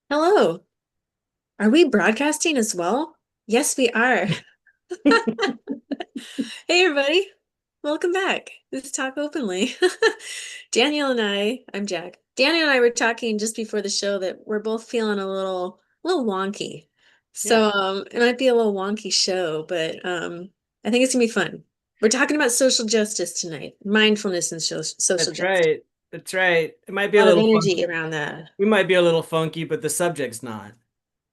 Hello. Are we broadcasting as well? Yes, we are. Hey, everybody. Welcome back. This is Talk Openly. I'm Jac. Daniel and I were talking just before the show that we're both feeling a little wonky. Yeah, It might be a little wonky show, but I think it's gonna be fun. We're talking about social justice tonight, mindfulness and social that's justice. right. That's right. It might be A a lot of little energy funky. around that. We might be a little funky, but the subject's not.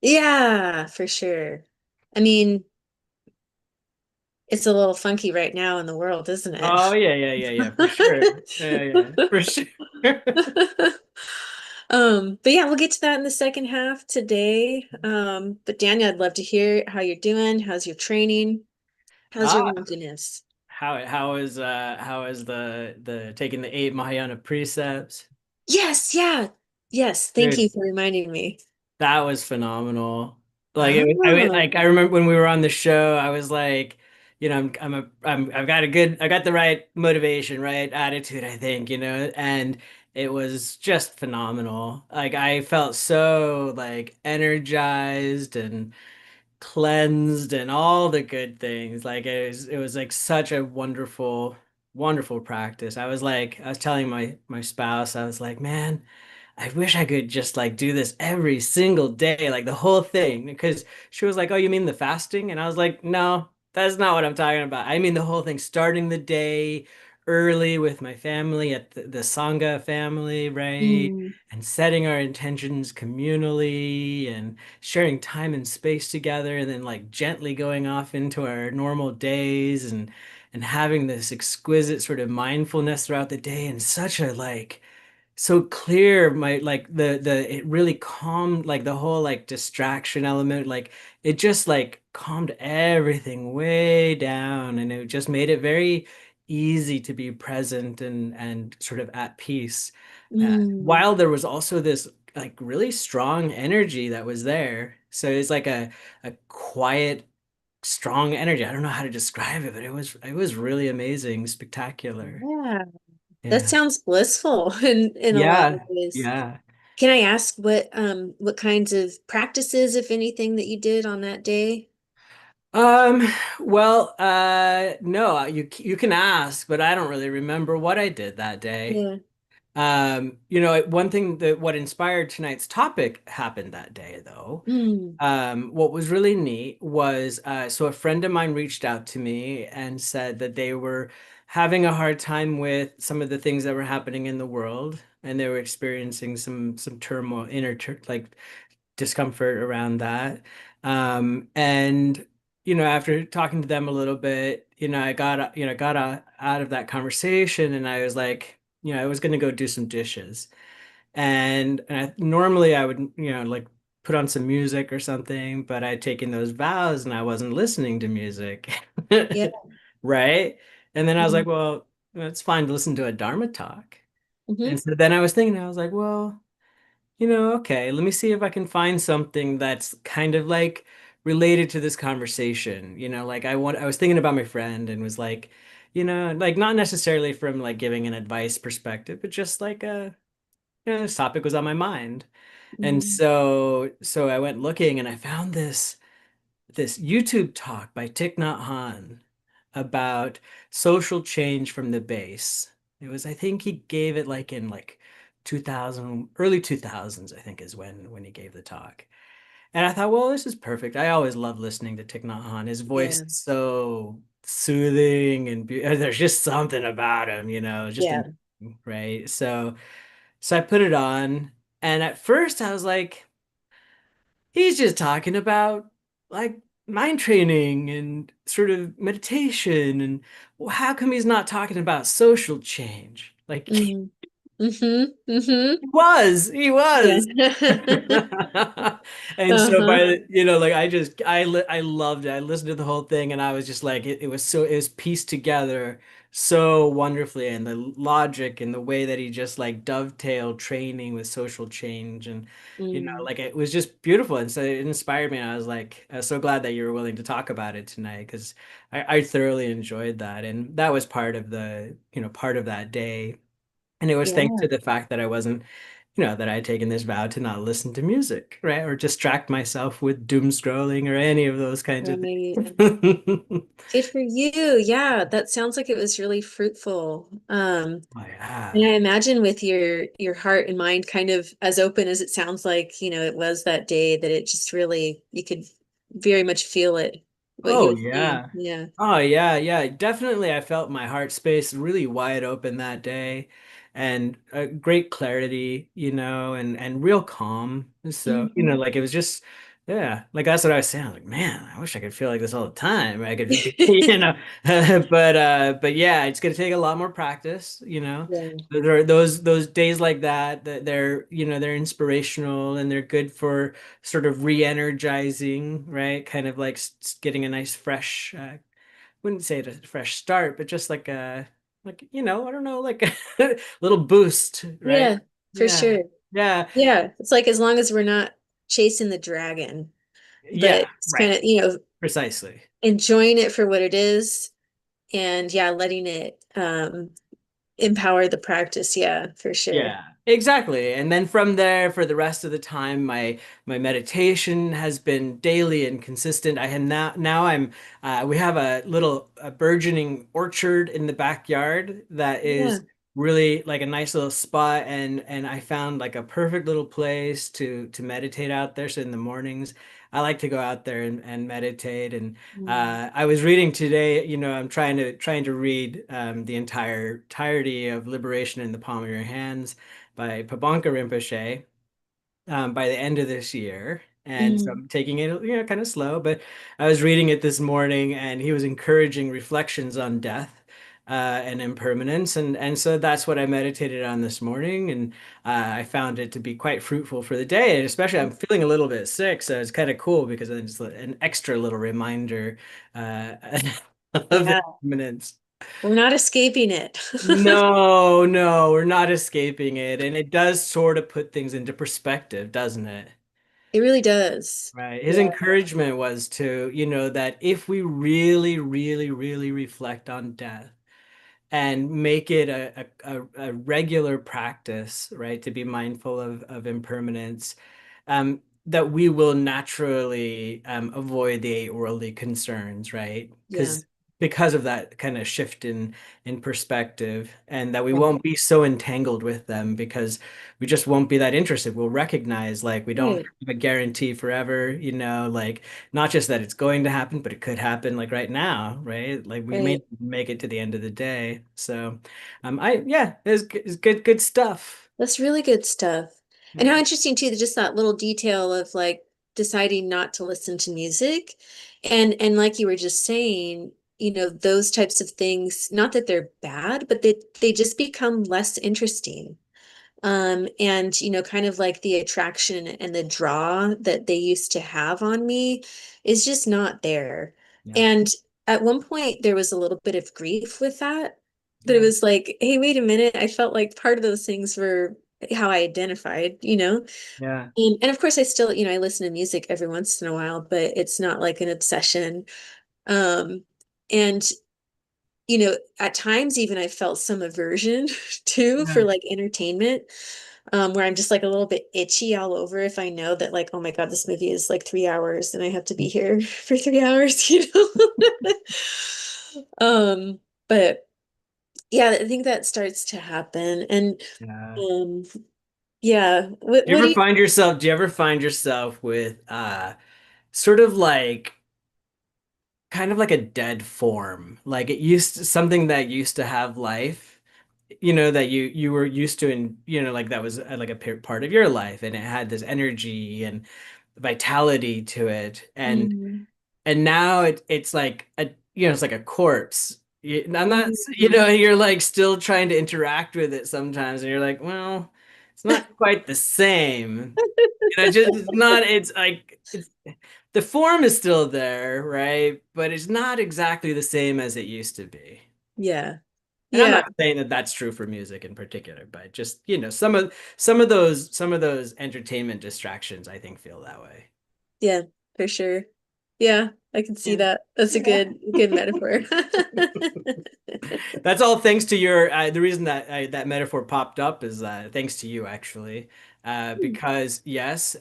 Yeah, for sure. I mean, it's a little funky right now in the world, isn't it? Oh yeah, for sure. Yeah, for sure. But yeah, we'll get to that in the second half today. But Daniel, I'd love to hear how you're doing. How's your training? How's your Ah, wilderness? how is the taking the 8 Mahayana precepts? Yes, yeah. Yes, thank you Dude, for reminding me. that was phenomenal. Like it was, Oh, I remember when we were on the show, I was like, I've got the right motivation, right attitude, I think, and it was just phenomenal. Like I felt so like energized and cleansed and all the good things. Like it was like such a wonderful practice. I was telling my spouse, I was like, man, I wish I could just like do this every single day, like the whole thing. Because she was like, "Oh, you mean the fasting?" And I was like, "No, that's not what I'm talking about. I mean the whole thing, starting the day early with my family at the Sangha family, right? mm, And setting our intentions communally and sharing time and space together, and then like gently going off into our normal days and having this exquisite sort of mindfulness throughout the day and such a like so clear my like the it really calmed like the whole like distraction element, like it just like calmed everything way down, and it just made it very easy to be present and sort of at peace, mm. while there was also this like really strong energy that was there. So it's like a quiet strong energy. I don't know how to describe it, but it was really amazing, spectacular. Yeah, that Yeah. sounds blissful in a lot of Yeah. ways. Yeah. Can I ask what kinds of practices, if anything, that you did on that day? Um, well, no, you can ask, but I don't really remember what I did that day. Yeah. One thing that what inspired tonight's topic happened that day, though. Mm, What was really neat was so a friend of mine reached out to me and said that they were having a hard time with some of the things that were happening in the world, and they were experiencing some turmoil, like discomfort around that. And after talking to them a little bit, out of that conversation, and I was like, I was gonna go do some dishes. Normally I would, like put on some music or something, but I'd taken those vows and I wasn't listening to music. yeah. Right? And then I was Mm-hmm. like, well, it's fine to listen to a Dharma talk. Mm-hmm. And so then I was thinking, I was like, well, okay, let me see if I can find something that's kind of like related to this conversation. Like I was thinking about my friend and was like, like not necessarily from like giving an advice perspective, but just like this topic was on my mind. And Mm-hmm. so I went looking and I found this YouTube talk by Thich Nhat Hanh about social change from the base. I think he gave it like in like 2000, early 2000s, I think is when he gave the talk. And I thought, well, this is perfect. I always love listening to Thich Nhat Hanh. His voice Yeah. is so soothing and there's just something about him, just Yeah. in, right? So I put it on, and at first I was like, he's just talking about like mind training and sort of meditation, and well, how come he's not talking about social change? Like Mm-hmm. Mm-hmm. Mm-hmm. he was. Yeah. And so Uh-huh. like I loved it. I listened to the whole thing and I was just like it was pieced together so wonderfully, and the logic and the way that he just like dovetailed training with social change, and Mm. like it was just beautiful, and so it inspired me, and I was so glad that you were willing to talk about it tonight, because I thoroughly enjoyed that, and that was part of the part of that day. And it was thanks Yeah. to the fact that I wasn't that I had taken this vow to not listen to music, right? Or distract myself with doom scrolling or any of those kinds of Right. things. Good for you. Yeah, that sounds like it was really fruitful. Oh And yeah. I imagine with your heart and mind kind of as open as it sounds like, it was that day that it just really you could very much feel it, what he Oh was saying. yeah. Yeah. Oh yeah, yeah. Definitely I felt my heart space really wide open that day and great clarity, and real calm. So, Mhm. like it was just yeah, like that's what I was saying. I was like, man, I wish I could feel like this all the time. I could be, but yeah, it's gonna take a lot more practice. Yeah. There are those days like that they're inspirational and they're good for sort of re-energizing, right? Kind of like getting a nice fresh, wouldn't say it a fresh start, but just I don't know, like a little boost, right? Yeah, for Yeah. sure. Yeah. Yeah. It's like as long as we're not chasing the dragon, but Yeah. it's kind Right. of, Precisely. enjoying it for what it is and yeah, letting it empower the practice. Yeah, for sure. Yeah, exactly. And then from there, for the rest of the time, my meditation has been daily and consistent. I have now I'm we have a burgeoning orchard in the backyard that Yeah. is really like a nice little spot, and I found like a perfect little place to meditate out there. So in the mornings, I like to go out there and meditate. And Mm. I was reading today, I'm trying to read the entirety of Liberation in the Palm of Your Hands by Pabanka Rinpoche by the end of this year. And so Mm. I'm taking it, kind of slow, but I was reading it this morning and he was encouraging reflections on death. And impermanence, and so that's what I meditated on this morning, and I found it to be quite fruitful for the day. And especially, I'm feeling a little bit sick, so it's kind of cool because then it's an extra little reminder uh, of Yeah. impermanence. We're not escaping it. No, no, we're not escaping it, and it does sort of put things into perspective, doesn't it? It really does. Right. His Yeah. encouragement was to, that if we really, really, really reflect on death and make it a regular practice, right, to be mindful of impermanence, that we will naturally avoid the eight worldly concerns, right? Yeah. Because of that kind of shift in perspective, and that we Yeah. won't be so entangled with them because we just won't be that interested. We'll recognize like we don't Right. have a guarantee forever, like not just that it's going to happen, but it could happen like right now, right? Like we may Right. make it to the end of the day. So, yeah, it's good stuff. That's really good stuff. And how Yeah. interesting too, that just that little detail of like deciding not to listen to music. And like you were just saying, those types of things, not that they're bad, but they just become less interesting. And kind of like the attraction and the draw that they used to have on me is just not there. Yeah. And at one point there was a little bit of grief with that, that it Yeah. was like, hey, wait a minute, I felt like part of those things were how I identified. Yeah. And of course I still, I listen to music every once in a while, but it's not like an obsession. Um, and at times even I felt some aversion too for Yeah. like entertainment, where I'm just like a little bit itchy all over if I know that like, oh my God, this movie is like 3 hours and I have to be here for 3 hours. Um, but yeah, I think that starts to happen. And Yeah. um, yeah, what Do you what do ever you find yourself, with sort of like kind of like a dead form? Like something that used to have life, that you were used to, and like that was like a part of your life, and it had this energy and vitality to it. Mm, And now it's like it's like a corpse. I'm not, mm. you're like still trying to interact with it sometimes, and you're like, well, it's not quite the same. Just it's not. It's like the form is still there, right? But it's not exactly the same as it used to be. Yeah, And I'm yeah, not saying that that's true for music in particular, but just some of those entertainment distractions, I think, feel that way. yeah, for sure. Yeah, I can see Yeah. that. That's a Yeah. good metaphor. That's all thanks to your the reason that that metaphor popped up is thanks to you actually. Because yes,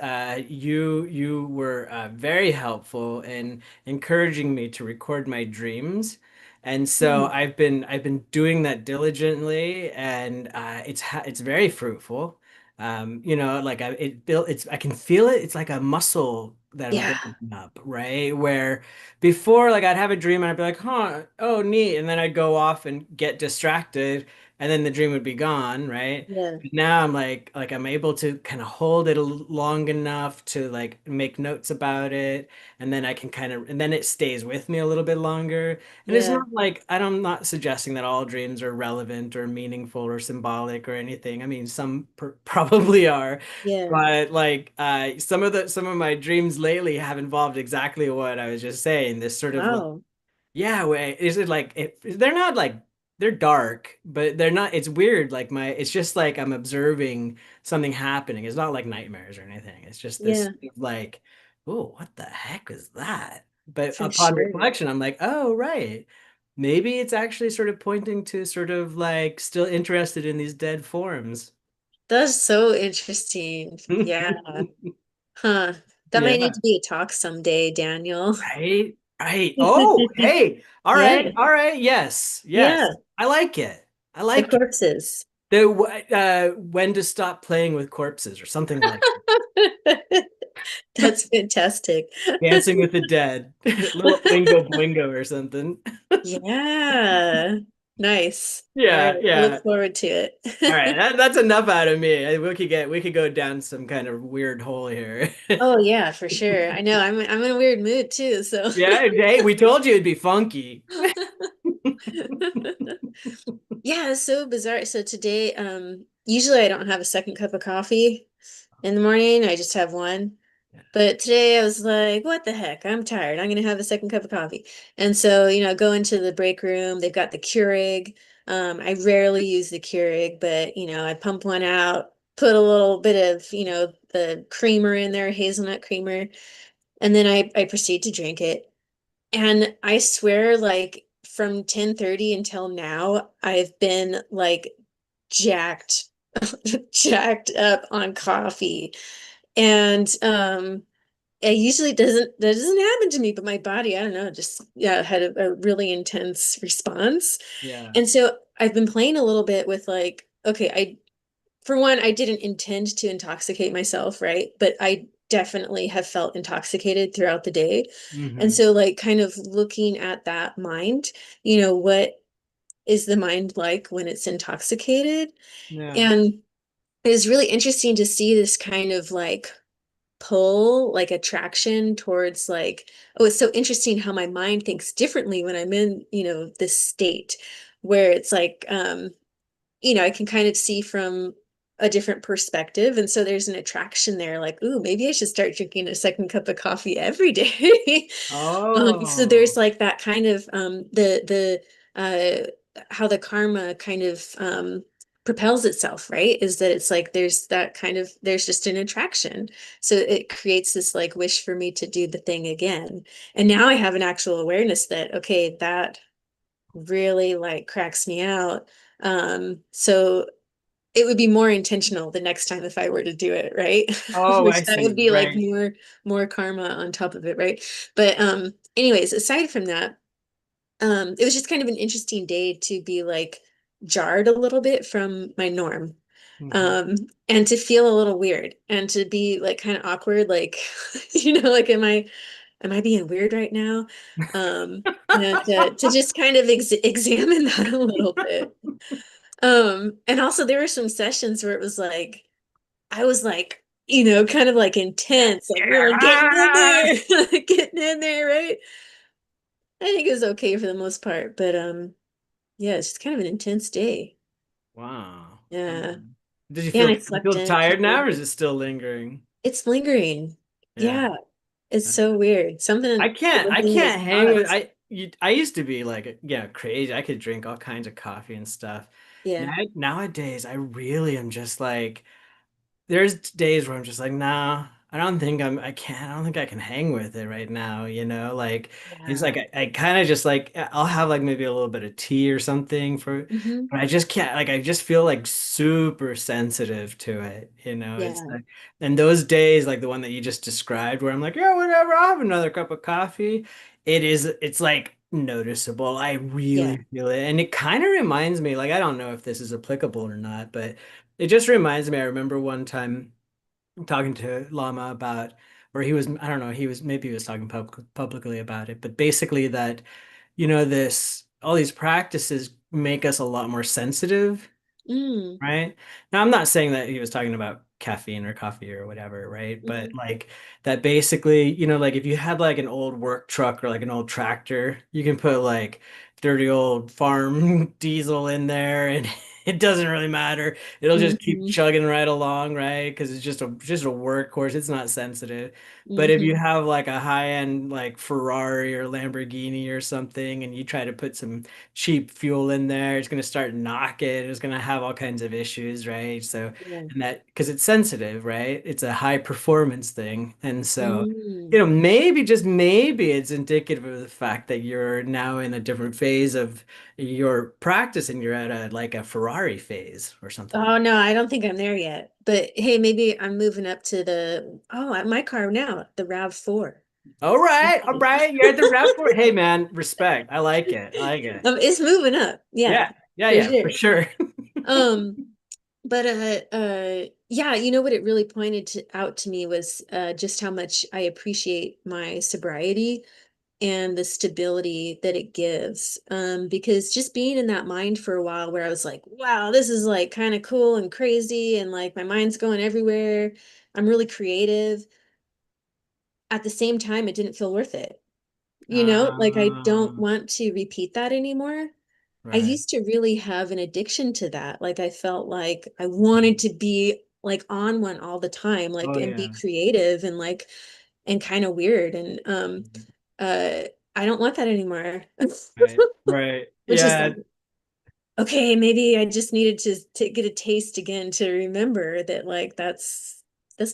you were very helpful in encouraging me to record my dreams. And so Hmm. I've been doing that diligently, and it's very fruitful. Like I can feel it. It's like a muscle that I'm Yeah, building up, right? Where before, like I'd have a dream and I'd be like, huh, oh, neat. And then I'd go off and get distracted and then the dream would be gone, right? yeah, But now I'm like I'm able to kind of hold it long enough to like make notes about it. And then I can and then it stays with me a little bit longer. And it's yeah, not like, I'm not suggesting that all dreams are relevant or meaningful or symbolic or anything. I mean, some probably are. yeah. But like some of my dreams lately have involved exactly what I was just saying. This sort of like, Wow. yeah, wait, is it like they're not like they're dark, but they're not, it's weird. Like it's just like I'm observing something happening. It's not like nightmares or anything. It's just this Yeah, sort of like, oh, what the heck is that? But for upon sure. reflection, I'm like, oh, right. Maybe it's actually sort of pointing to sort of like still interested in these dead forms. That's so interesting. Yeah. Huh. That might need Yeah. to be a talk someday, Daniel. Right, right. Oh, hey. All right, Yeah, all right. Yes, yes. yeah. I like it. I The like it. corpses. When to stop playing with corpses or something like That's fantastic. Dancing with the Dead, little Oingo Boingo or something. Yeah. Nice. All right. Yeah, I look yeah. forward to All right, it. that's enough out of me. We could go down some kind of weird hole here. Oh yeah, for sure. I know. I'm in a weird mood too, so Yeah, hey, we told you it'd be funky. yeah, it's so bizarre. So today, usually I don't have a second cup of coffee in the morning. I just have one. But today I was like, what the heck? I'm tired. I'm gonna have a second cup of coffee. And so, go into the break room. They've got the Keurig. I rarely use the Keurig, but I pump one out, put a little bit of, the creamer in there, hazelnut creamer, and then I proceed to drink it. And I swear, like from 10:30 until now, I've been like jacked, jacked up on coffee. And it usually that doesn't happen to me, but my body, I don't know, just yeah, had a really intense response. Yeah. And so I've been playing a little bit with like, okay, I for one, I didn't intend to intoxicate myself, right? But I definitely have felt intoxicated throughout the day. And Hmm. so like kind of looking at that mind, what is the mind like when it's intoxicated? Yeah. And it was really interesting to see this kind of like pull, like attraction towards like, oh, it's so interesting how my mind thinks differently when I'm in, this state where it's like, I can kind of see from a different perspective. And so there's an attraction there, like, ooh, maybe I should start drinking a second cup of coffee every day. So Oh. there's like that kind of how the karma kind of propels itself, right? Is that it's like there's that kind of there's just an attraction. So it creates this like wish for me to do the thing again. And now I have an actual awareness that, okay, that really like cracks me out. So it would be more intentional the next time if I were to do it, right? Oh, I Which that would see. be like Right. more karma on top of it, right? But anyways, aside from that, it was just kind of an interesting day to be like jarred a little bit from my norm. Hmm. Um, and to feel a little weird and to be like kind of awkward, like, like am I being weird right now? And to just kind of examine that a little bit. And also there were some sessions where it was like I was like, kind of like intense, like really getting in there, getting in there, right? I think it was okay for the most part, but yeah, it's just kind of an intense day. Wow. Yeah. Mm. Did you Yeah, and I you slept feel in a tired now, couple. or is it still lingering? It's lingering. Yeah. Yeah, it's so weird. I Something can't I within me is can't hang with paused. I used to be like, yeah, crazy. I could drink all kinds of coffee and stuff. Yeah. Nowadays I really am just like, there's days where I'm just like, nah, I don't think I can hang with it right now, you know? Like, it's Yeah. like, I kind of just like, I'll have like maybe a little bit of tea or something Hmm. but I just can't, like, I just feel like super sensitive to it, you know? It's Yeah. like, and those days, like the one that you just described, where I'm like, yeah, whatever, I'll have another cup of coffee. It's like noticeable. I Yeah. really feel it. And it kind of reminds me, like, I don't know if this is applicable or not, but it just reminds me, I remember one time talking to Lama about, or he was, I don't know, maybe he was talking publicly about it, but basically that, all these practices make us a lot more sensitive, Mm. right? Now, I'm not saying that he was talking about caffeine or coffee or whatever, right? But Hmm. like that basically, like if you had like an old work truck or like an old tractor, you can put like dirty old farm diesel in there and it doesn't really matter. It'll just keep Hmm. chugging right along, right? Because it's just a workhorse. It's not sensitive. But if you Hmm. have like a high-end like Ferrari or Lamborghini or something and you try to put some cheap fuel in there, it's going to start knocking. It's going to have all kinds of issues, right? So, Yeah. and that because it's sensitive, right? It's a high performance thing. And so, Mm. maybe just maybe it's indicative of the fact that you're now in a different phase of your practice and you're at a Ferrari phase or something like Oh no, I don't think I'm there yet. But hey, maybe I'm moving up to my car now, the RAV4. that. All right, all right. You're at the rep for Hey man, respect. I like it. I like it. It's moving up. Yeah, Yeah, yeah, for yeah, for sure. sure. Um, but yeah, you know what it really out to me was just how much I appreciate my sobriety and the stability that it gives. Because just being in that mind for a while where I was like, wow, this is like kind of cool and crazy, and like my mind's going everywhere. I'm really creative. At the same time, it didn't feel worth it. Like I don't Um, want to repeat that anymore. I right. used to really have an addiction to that. Like I felt like I wanted to be like on one all the time, like Oh and be yeah. creative and like and kind of weird. And uh I don't want that anymore. Right. Right. Which is like, Yeah. okay, maybe I just needed to get a taste again to remember that like that's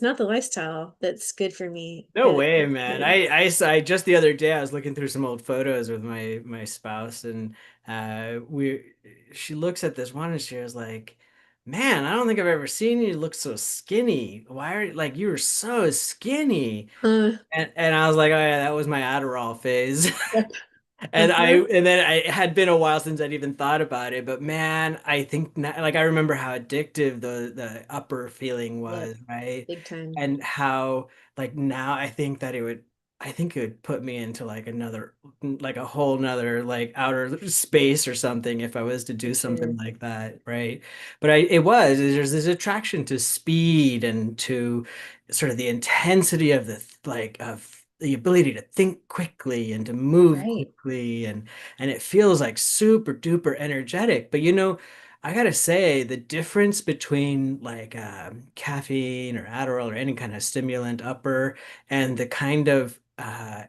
not the lifestyle that's good for me. No way, It's man. good. I just the other day I was looking through some old photos with my spouse and she looks at this one and she was like, "Man, I don't think I've ever seen you look so skinny. Why are like you were so skinny?" Huh. And I was like, "Oh yeah, that was my Adderall phase." Yep. Uh-huh. And then it had been a while since I'd even thought about it, but man, I think like I remember how addictive the upper feeling Yep. was, right? Big time. And how like now I think it would put me into like another like a whole nother like outer space or something if I was to For do something sure. like that, right? But there's this attraction to speed and to sort of the intensity of of the ability to think quickly and to move Right. quickly and it feels like super duper energetic. But I gotta say the difference between like caffeine or Adderall or any kind of stimulant upper and the kind of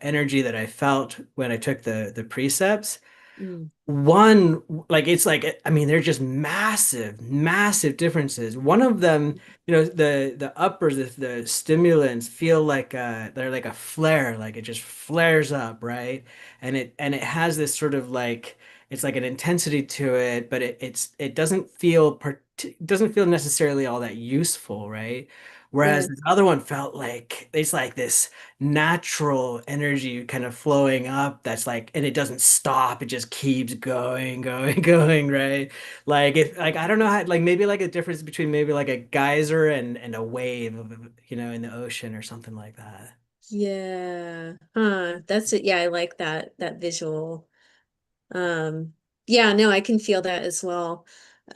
energy that I felt when I took the precepts Mm. one like it's like I mean they're just massive differences. One of them, the uppers, the stimulants feel like they're like a flare, like it just flares up, right? And it has this sort of like it's like an intensity to it, but it doesn't feel necessarily all that useful, right? Yeah. Whereas this other one felt like it's like this natural energy kind of flowing up that's like and it doesn't stop, it just keeps going, right? Like if like I don't know how like maybe like a difference between maybe like a geyser and a wave in the ocean or something like that. Yeah. Huh. That's it. Yeah, I like that visual. Um, yeah, no, I can feel that as well.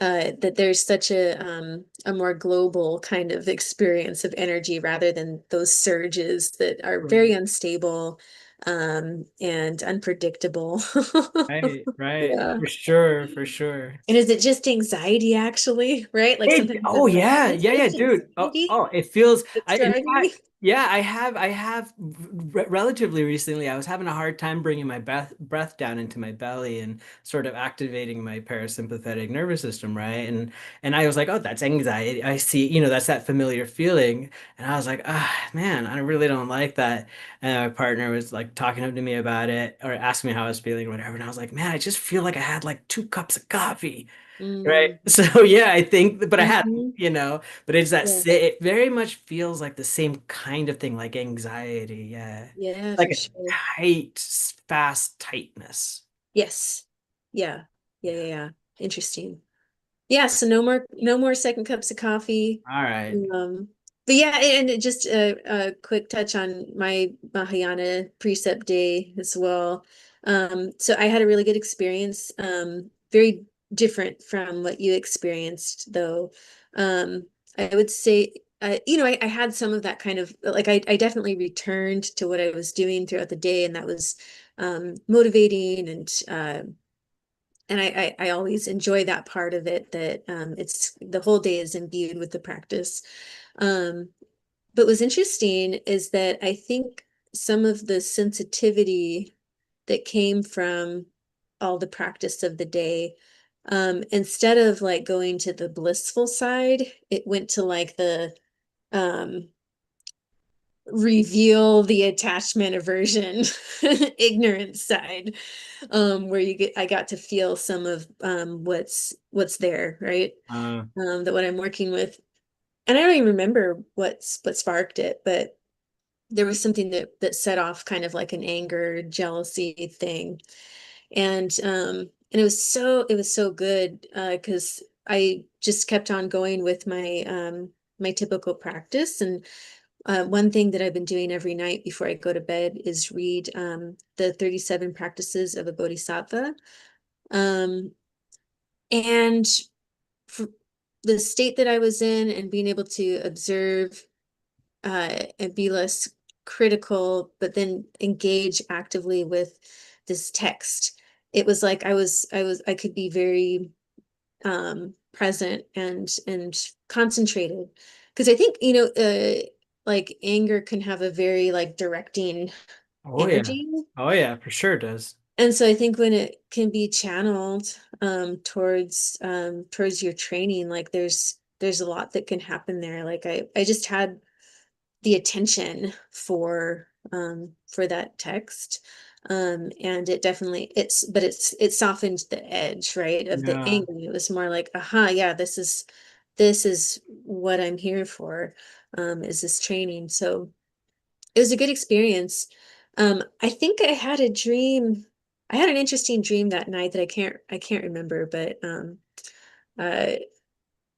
That there's such a more global kind of experience of energy rather than those surges that are very Right. unstable, and unpredictable. Right, Yeah. for sure, for sure. And is it just anxiety actually, right? Like sometimes Oh I'm like, yeah, is yeah, this yeah, dude. anxiety Oh, it feels that's I in driving fact me? Yeah, I have relatively recently. I was having a hard time bringing my breath down into my belly and sort of activating my parasympathetic nervous system, right? And I was like, oh, that's anxiety. I see, that's that familiar feeling. And I was like, ah, man, I really don't like that. And my partner was like talking to me about it or asking me how I was feeling or whatever. And I was like, man, I just feel like I had like 2 cups of coffee. Right. Mm. So yeah, I think, but I had, Hmm. but it's that Yeah. it very much feels like the same kind of thing, like anxiety. Yeah. Yeah, Like for a sure. tight, fast tightness. Yes. Yeah. Yeah, yeah, yeah. Interesting. Yeah, so no more second cups of coffee. All right. Um, but yeah, and just a quick touch on my Mahayana precept day as well. So I had a really good experience, very different from what you experienced, though. I would say, I had some of that kind of like I definitely returned to what I was doing throughout the day, and that was motivating and I always enjoy that part of it that it's the whole day is imbued with the practice. Um, but what's interesting is that I think some of the sensitivity that came from all the practice of the day, instead of like going to the blissful side, it went to like the um, reveal the attachment aversion ignorance side, where I got to feel some of what's there, right? Uh, That what I'm working with, and I don't even remember what sparked it, but there was something that set off kind of like an anger jealousy thing, and it was so good because I just kept on going with my typical practice. And one thing that I've been doing every night before I go to bed is read the 37 practices of a bodhisattva. Um, and for the state that I was in and being able to observe and be less critical, but then engage actively with this text, it was like I could be very present and concentrated. Because I think, like anger can have a very like directing oh yeah. energy. Oh yeah, for sure it does. And so I think when it can be channeled towards your training, like there's a lot that can happen there. Like I just had the attention for that text. And it definitely it softened the edge, right, of the Yeah. anger. It was more like, aha, yeah, this is what I'm here for, is this training. So it was a good experience. I think I had an interesting dream that night that I can't remember, but uh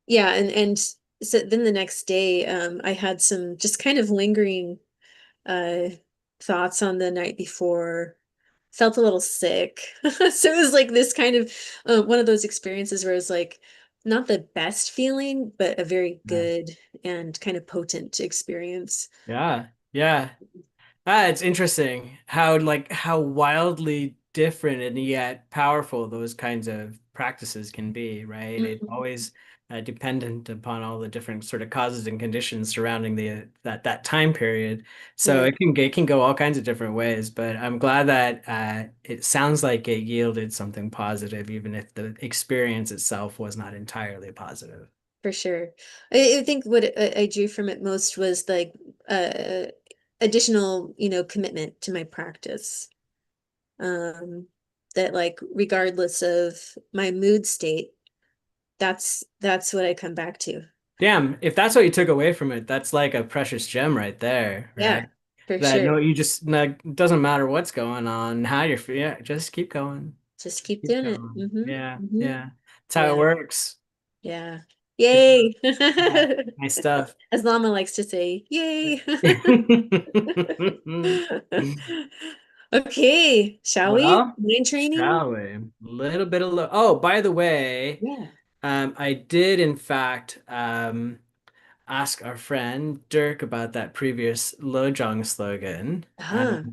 yeah, and so then the next day, I had some just kind of lingering uh thoughts on the night before. Felt a little sick. So it was like this kind of one of those experiences where it was like not the best feeling, but a very Yeah. good and kind of potent experience. Yeah. Yeah. It's interesting how wildly different and yet powerful those kinds of practices can be, right? It's Mhm. always dependent upon all the different sort of causes and conditions surrounding that time period. So Yeah, it can go all kinds of different ways, but I'm glad that it sounds like it yielded something positive, even if the experience itself was not entirely positive. for sure. I think what I drew from it most was like uh additional, commitment to my practice. Um, that like regardless of my mood state, that's what I come back to. Damn, if that's what you took away from it, that's like a precious gem right there, right? Yeah, for That sure. no, you just like doesn't matter what's going on, how you're feeling. Yeah, just keep going. Just Just keep keep doing it. going. Yeah, Hmm. yeah. That's how it Yeah, works. yeah. Good Yay. stuff. Nice stuff. As Lama likes to say, yay. Okay, shall we? Well, Mind training? shall we? A little bit of oh, by the way, Yeah. I did in fact ask our friend Dirk about that previous Lojong slogan. Huh.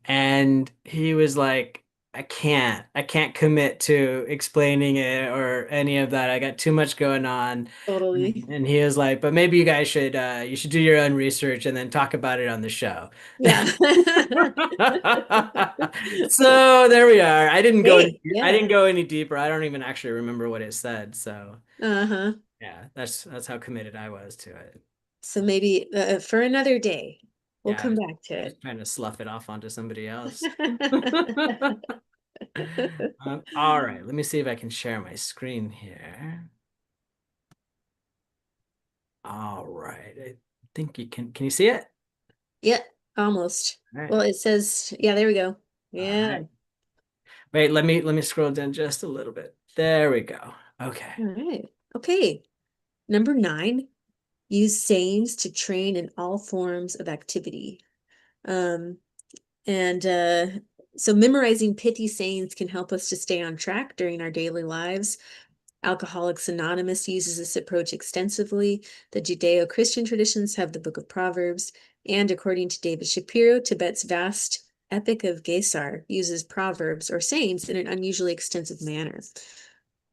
And he was like, I can't commit to explaining it or any of that. I got too much going on. Totally. And he was like, but maybe you guys should you should do your own research and then talk about it on the show. Yeah. So there we are. Hey, I yeah. didn't go any deeper. I don't even actually remember what it said. So Uh-huh. yeah, that's how committed I was to it. So maybe for another day, we'll Yeah, come back to just it. trying to slough it off onto somebody else. All right, let me see if I can share my screen here. All right, I think you can. Can you see it? Yeah, almost. All right. Well, it says, yeah, there we go. All Yeah. right. Wait, let me scroll down just a little bit. There we go. Okay. All right. Okay. Number 9, use sayings to train in all forms of activity. Um, and so memorizing pithy sayings can help us to stay on track during our daily lives. Alcoholics Anonymous uses this approach extensively. The Judeo-Christian traditions have the Book of Proverbs, and according to David Shapiro, Tibet's vast epic of Gesar uses proverbs or sayings in an unusually extensive manner.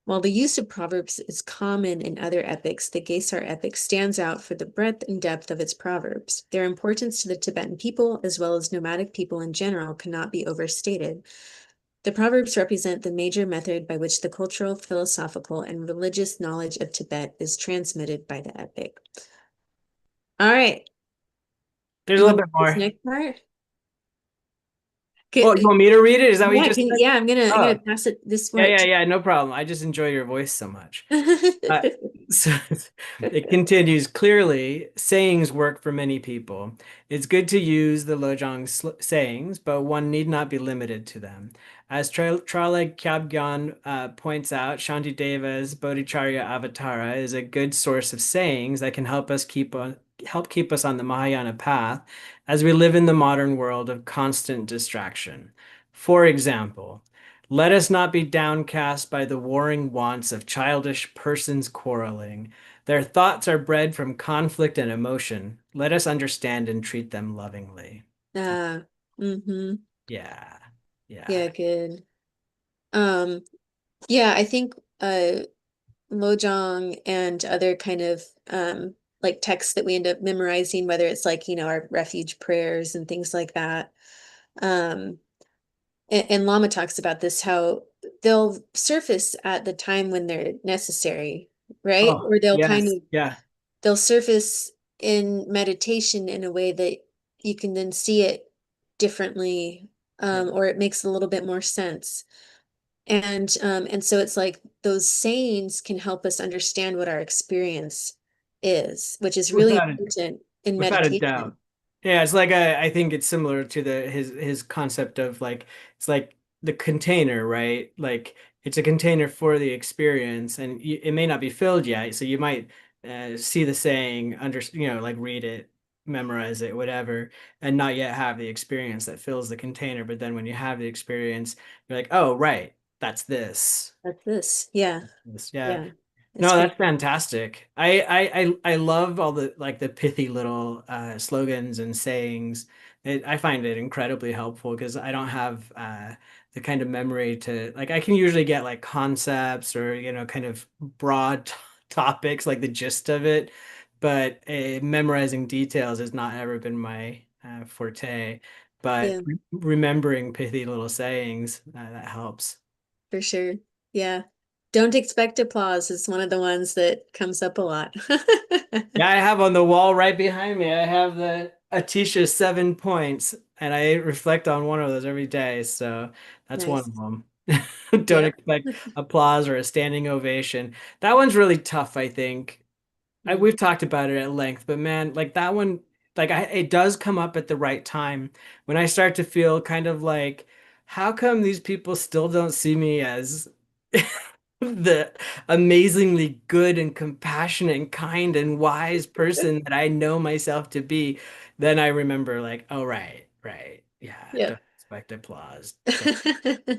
While the use of proverbs is common in other epics, the Gesar epic stands out for the breadth and depth of its proverbs. Their importance to the Tibetan people, as well as nomadic people in general, cannot be overstated. The proverbs represent the major method by which the cultural, philosophical, and religious knowledge of Tibet is transmitted by the epic. All right. There's a You little want to bit read this more. next part? Oh, you want me to read it? Is that what you Yeah, just said? yeah, I'm gonna Oh, pass it this yeah, part. yeah. No problem. I just enjoy your voice so much. Uh, so it continues clearly, sayings work for many people. It's good to use the Lojong sayings, but one need not be limited to them. As Traleg Kyabgyan points out, Shantideva's Bodhicharya Avatara is a good source of sayings that can help keep us on the Mahayana path as we live in the modern world of constant distraction. For example, let us not be downcast by the warring wants of childish persons quarreling. Their thoughts are bred from conflict and emotion. Let us understand and treat them lovingly. uh, mm-hmm. Yeah. Yeah. Yeah, good. Um, yeah, I think Lojong and other kind of like texts that we end up memorizing, whether it's like, our refuge prayers and things like that. Um, and Lama talks about this, how they'll surface at the time when they're necessary, right? Oh, Or they'll kind yes. of Yeah. they'll surface in meditation in a way that you can then see it differently, Yeah. or it makes a little bit more sense. And so it's like those sayings can help us understand what our experience is, which is really Without a important in Without a meditation. doubt. Yeah, it's like I think it's similar to the his concept of like it's like the container, right? Like it's a container for the experience, and it may not be filled yet, so you might see the saying, like read it, memorize it, whatever, and not yet have the experience that fills the container. But then when you have the experience, you're like, oh, right, that's this. That's this. Yeah. Yeah. Yeah. It's No, pretty. that's fantastic. I love all the like the pithy little slogans and sayings. I find it incredibly helpful because I don't have the kind of memory to like I can usually get like concepts or kind of broad topics like the gist of it, but memorizing details has not ever been my forte. But Yeah, remembering pithy little sayings that helps. for sure. Yeah. Don't expect applause is one of the ones that comes up a lot. Yeah, I have on the wall right behind me. I have the Atisha 7 points, and I reflect on one of those every day. So that's one Nice. of them. Don't Yep. expect applause or a standing ovation. That one's really tough, I think. Mm. We've talked about it at length, but man, like that one, it does come up at the right time when I start to feel kind of like, how come these people still don't see me as the amazingly good and compassionate and kind and wise person that I know myself to be? Then I remember like, oh, right, right. Yeah, Yep. don't expect applause.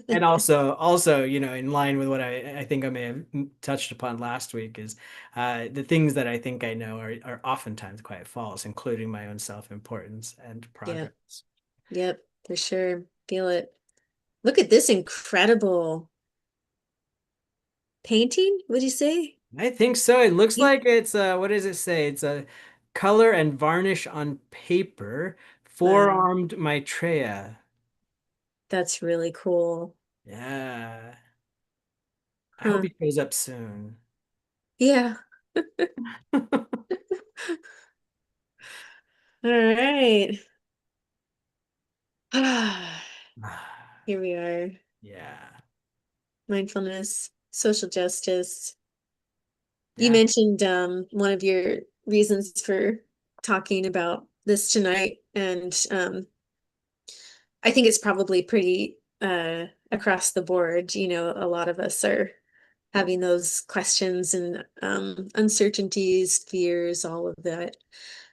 And also, in line with what I think I may have touched upon last week is the things that I think I know are oftentimes quite false, including my own self-importance and Yep. progress. Yep. For sure. Feel it. Look at this incredible painting. What'd you say? I think so. It looks You, like it's what does it say? It's a color and varnish on paper, wow, four-armed Maitreya. that's really cool. Yeah. I hope Huh. he shows up soon. Yeah. All right. Here we are. Yeah. Mindfulness, social justice. You Yeah. mentioned one of your reasons for talking about this tonight, and I think it's probably pretty across the board. You know, a lot of us are having those questions and uncertainties, fears, all of that.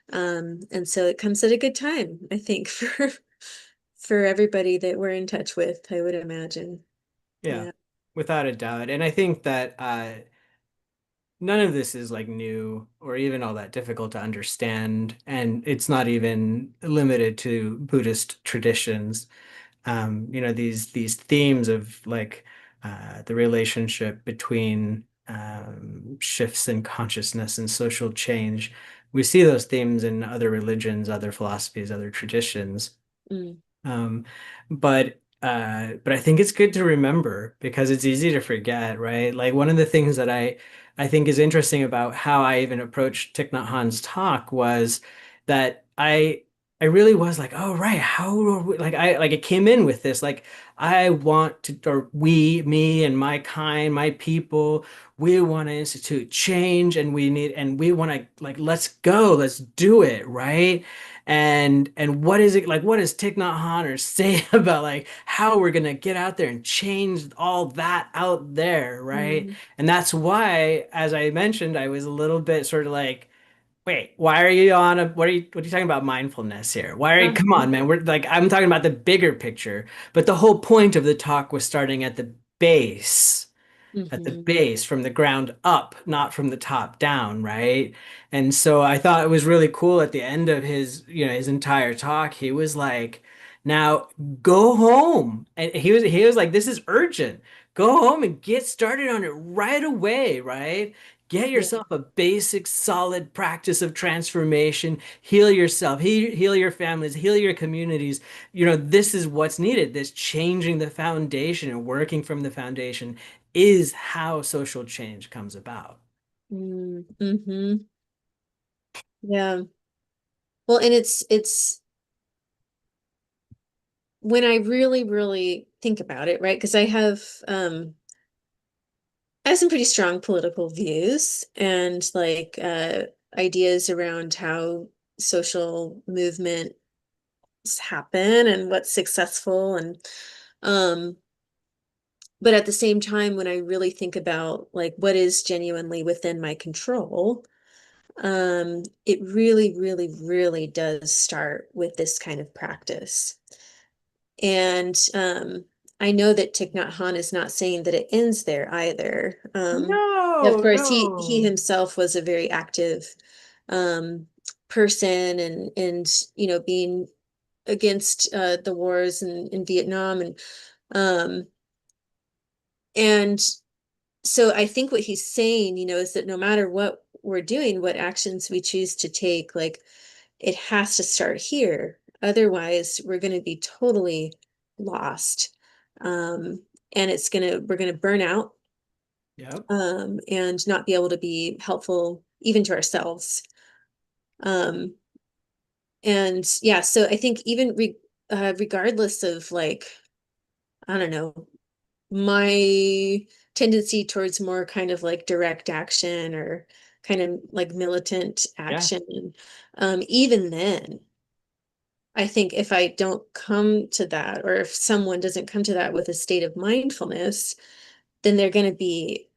And so it comes at a good time, I think, for everybody that we're in touch with, I would imagine. Yeah. Yeah. Without a doubt. And I think that none of this is like new or even all that difficult to understand. And it's not even limited to Buddhist traditions. These themes of like the relationship between shifts in consciousness and social change. We see those themes in other religions, other philosophies, other traditions. Mm, Um, but I think it's good to remember because it's easy to forget, right? Like one of the things that I think is interesting about how I even approached Thich Nhat Hanh's talk was that I really was like, oh right, how are we, like I like it came in with this like I want to or we me and my kind my people we want to institute change and we want to like let's go let's do it right and what is it like? What does Thich Nhat Hanh say about like how we're gonna get out there and change all that out there, right? mm, And that's why, as I mentioned, I was a little bit sort of like, wait, why are you on a what are you talking about mindfulness here? Why are you come on, man? We're like I'm talking about the bigger picture, but the whole point of the talk was starting base at the mhm, base from the ground up, not from the top down, right? And so I thought it was really cool at the end of his entire talk, he was like, now go home. And he was like, this is urgent. Go home and get started on it right away, right? Get yeah. yourself a basic, solid practice of transformation. Heal yourself, heal your families, heal your communities. This is what's needed. This changing the foundation and working from the foundation is how social change comes about. Mm-hmm. Yeah. Well, and it's when I really, really think about it, right? Because I have some pretty strong political views and like ideas around how social movements happen and what's successful and um but at the same time when I really think about like what is genuinely within my control, it really, really, really does start with this kind of practice. And I know that Thich Nhat Hanh is not saying that it ends there either. Of No, course, he no. himself was a very active um, person, and being against the wars in Vietnam, um, and so I think what he's saying, is that no matter what we're doing, what actions we choose to take, like it has to start here. Otherwise, we're going to be totally lost. Um, and we're going to burn out, Yep. and not be able to be helpful even to ourselves. Um, and yeah, so I think even regardless of like, I don't know, my tendency towards more kind of like direct action or kind of like militant Yeah. action, even then, I think if I don't come to that, or if someone doesn't come to that with a state of mindfulness, then they're going to be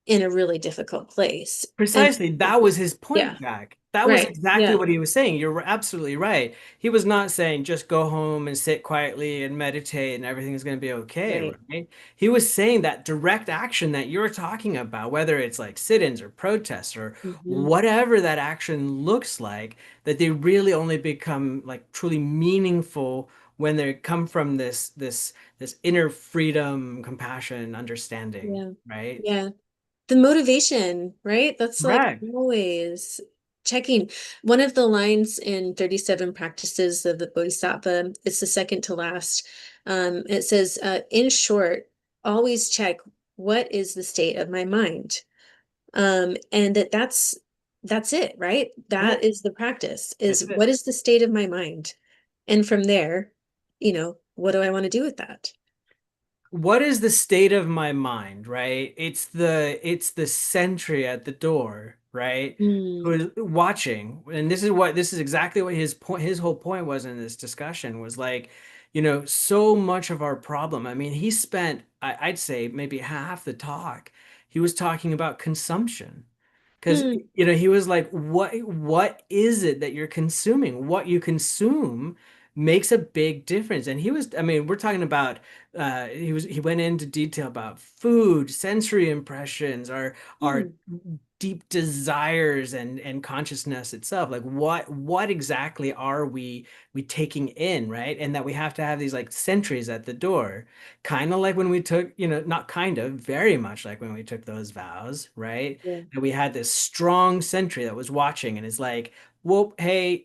in a really difficult place. And Precisely. That was his point, yeah, Jack. That was right. exactly Yeah, what he was saying. You're absolutely right. He was not saying just go home and sit quietly and meditate and everything's going to be okay, right. right? He was saying that direct action that you're talking about, whether it's like sit-ins or protests or Hmm. whatever that action looks like, that they really only become like truly meaningful when they come from this inner freedom, compassion, understanding, Yeah. right? Yeah. The motivation, right? That's like Correct. always checking. One of the lines in 37 Practices of the Bodhisattva, it's the second to last. It says, in short, always check what is the state of my mind. And that's it, right? Yeah, That is the practice, that's is it. what is the state of my mind? And from there, what do I want to do with that? What is the state of my mind, right? It's the sentry at the door, right? Who Mm, is watching. And this is exactly what his whole point was in this discussion was like, so much of our problem. I mean, he spent I'd say maybe half the talk. He was talking about consumption. Because mm, he was like, what is it that you're consuming? What you consume makes a big difference. And I mean, we're talking about he went into detail about food, sensory impressions, our mm, deep desires and consciousness itself. Like what exactly are we taking in, right? And that we have to have these like sentries at the door. Kind of like when we took, not kind of, very much like when we took those vows, right? yeah, And we had this strong sentry that was watching and is like, well, hey,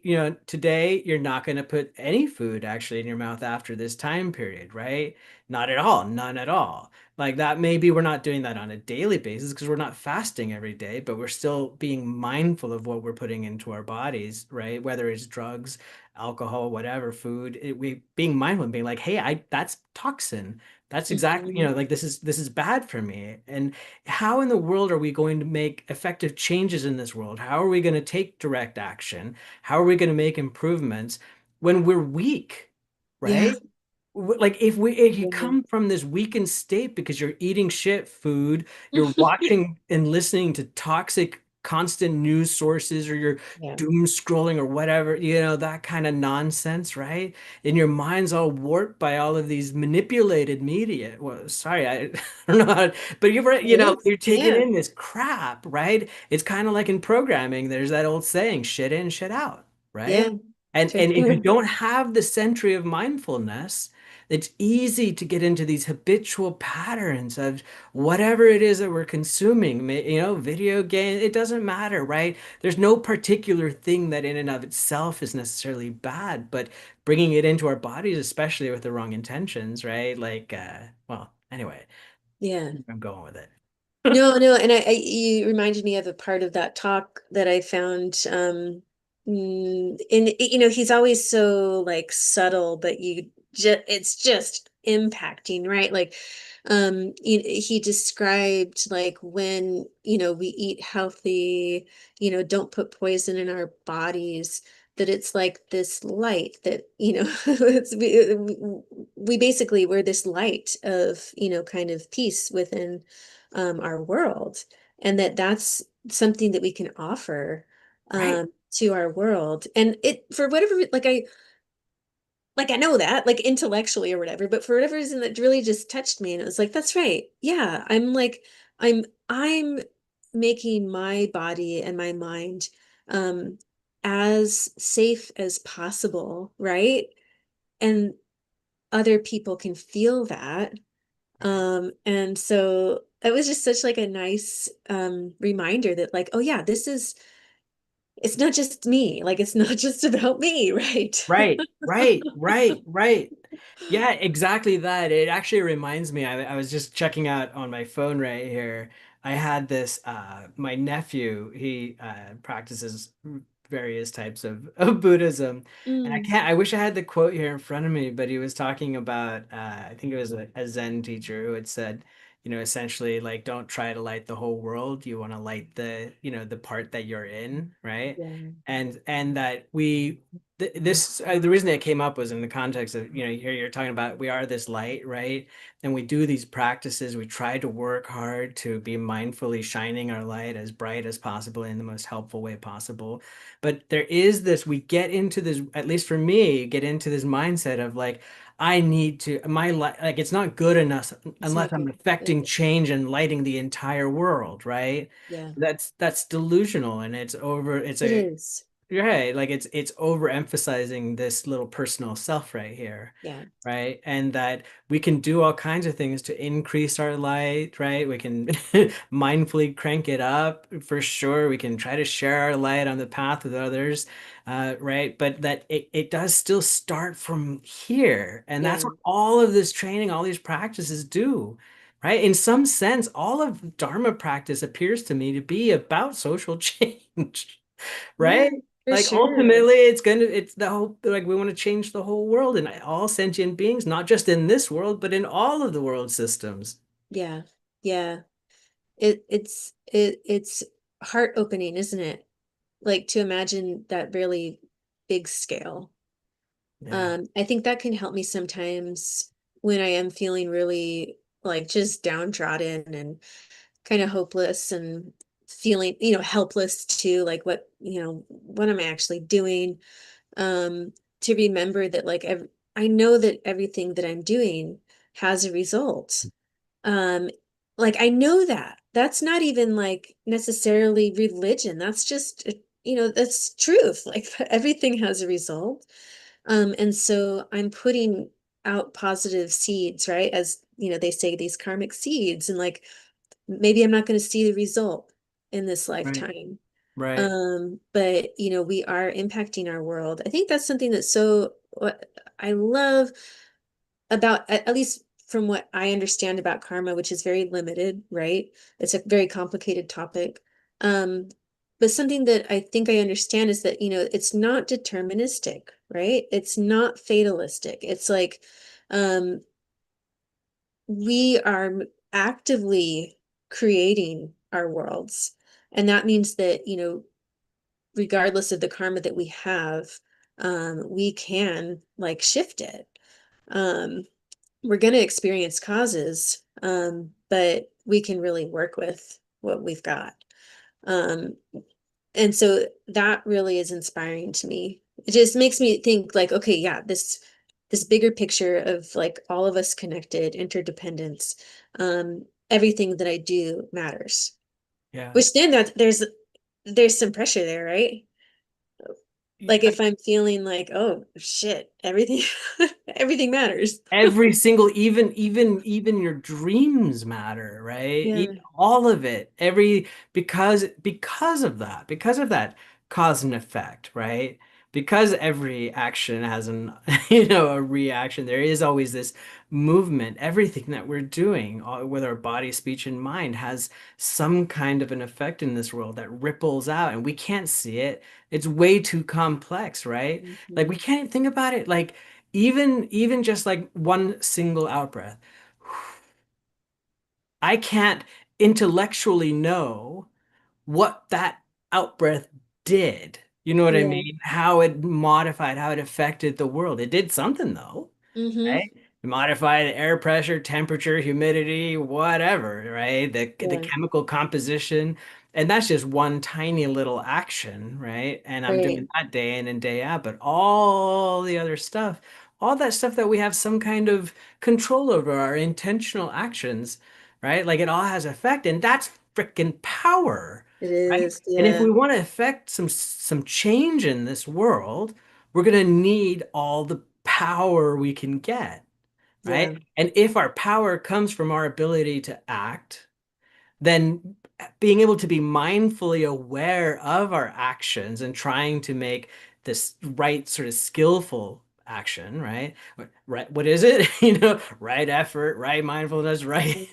today you're not going to put any food actually in your mouth after this time period, right? Not at all, none at all. Like that, maybe we're not doing that on a daily basis because we're not fasting every day, but we're still being mindful of what we're putting into our bodies, right? Whether it's drugs, alcohol, whatever, food, we being mindful and being like, hey, that's toxin. That's exactly, mhm, like this is bad for me. And how in the world are we going to make effective changes in this world? How are we going to take direct action? How are we going to make improvements when we're weak, yeah, right? Like if you yeah, come from this weakened state because you're eating shit food, you're watching and listening to toxic constant news sources, or you're yeah, doom scrolling or whatever, that kind of nonsense, right? And your mind's all warped by all of these manipulated media. Well, sorry, I, I don't know but right? you're taking Yeah, in this crap, right? It's kind of like in programming, there's that old saying, shit in, shit out, right? yeah, And for and if you sure. don't have the century of mindfulness, it's easy to get into these habitual patterns of whatever it is that we're consuming, video game, it doesn't matter, right? There's no particular thing that in and of itself is necessarily bad, but bringing it into our bodies, especially with the wrong intentions, right? Like, well, anyway, Yeah. I'm going with it. No, no, and you reminded me of a part of that talk that I found. And he's always so like subtle, but it's just impacting, right? Like, he described like when we eat healthy, don't put poison in our bodies. That it's like this light that we basically we're this light of kind of peace within our world, and that's something that we can offer Right, to our world. And it for whatever like I know that like intellectually or whatever, but for whatever reason that really just touched me, and it was like, that's right. Yeah, I'm like I'm making my body and my mind um as safe as possible, right? And other people can feel that. right. And so it was just such like a nice reminder that like, oh yeah, it's not just me. Like it's not just about me, right? Right, right, right, right. Yeah, exactly that. It actually reminds me, I was just checking out on my phone right here. I had this, my nephew, he practices various types of Buddhism. And Mm, I wish I had the quote here in front of me, but he was talking about, I think it was a Zen teacher who had said, essentially like, don't try to light the whole world. You want to light the part that you're in, right? yeah. And that the reason it came up was in the context of here you're talking about we are this light, right? And we do these practices, we try to work hard to be mindfully shining our light as bright as possible in the most helpful way possible. But there is this, we get into this, at least for me, get into this mindset of like, I need to my light, like it's not good enough It's unless not I'm good. Yeah. affecting change and lighting the entire world, right? Yeah. That's delusional, and it's over. It's It a is. You're right. Like it's overemphasizing this little personal self right here, Yeah. right? And that we can do all kinds of things to increase our light, right? We can mindfully crank it up for sure. We can try to share our light on the path with others, right? But that it does still start from here. And Yeah. that's what all of this training, all these practices do. Right? In some sense, all of Dharma practice appears to me to be about social change, Yeah, right? for Like sure. ultimately, it's the whole, like we want to change the whole world and all sentient beings, not just in this world, but in all of the world systems. Yeah. Yeah. It's heart opening, isn't it? Like to imagine that really big scale. Yeah, I think that can help me sometimes when I am feeling really like just downtrodden and kind of hopeless and feeling, helpless too, like what am I actually doing? Um, to remember that I know that everything that I'm doing has a result. Um, like I know that. That's not even like necessarily religion. That's just, that's truth. Like everything has a result. And so I'm putting out positive seeds, right? As, they say these karmic seeds, and like maybe I'm not going to see the result in this right, lifetime. right. But we are impacting our world. I think that's something that's so what I love about, at least from what I understand about karma, which is very limited, right? It's a very complicated topic. Um, but something that I think I understand is that, it's not deterministic, right? It's not fatalistic. It's like um, we are actively creating our worlds. And that means that, regardless of the karma that we have, we can like shift it. Um, we're going to experience causes, but we can really work with what we've got. Um, and so that really is inspiring to me. It just makes me think like, okay, yeah, this bigger picture of like all of us connected, interdependence, everything that I do matters. Yeah. Which then that there's some pressure there, right? Like if I'm feeling like, oh shit, everything everything matters. Every single, even your dreams matter, right? Yeah. All of it, because of that cause and effect, right? Because every action has an a reaction. There is always this movement. Everything that we're doing with our body, speech, and mind has some kind of an effect in this world that ripples out, and we can't see it. It's way too complex, right? Like we Mhm. can't think about it like even just like one single out breath. I can't intellectually know what that out breath did. You know what I Yeah. mean? How it modified, how it affected the world. It did something though, Hmm. right? Modify the air pressure, temperature, humidity, whatever, right? The Yeah. chemical composition. And that's just one tiny little action, right? And I'm doing Right. that day in and day out. But all the other stuff, all that stuff that we have some kind of control over, our intentional actions, right? Like it all has effect, and that's freaking power, It right? is. And if Yeah. we want to affect some change in this world, we're going to need all the power we can get, Yeah. right? And if our power comes from our ability to act, then being able to be mindfully aware of our actions and trying to make this right sort of skillful action, right? Right, what is it? Right effort, right mindfulness, right,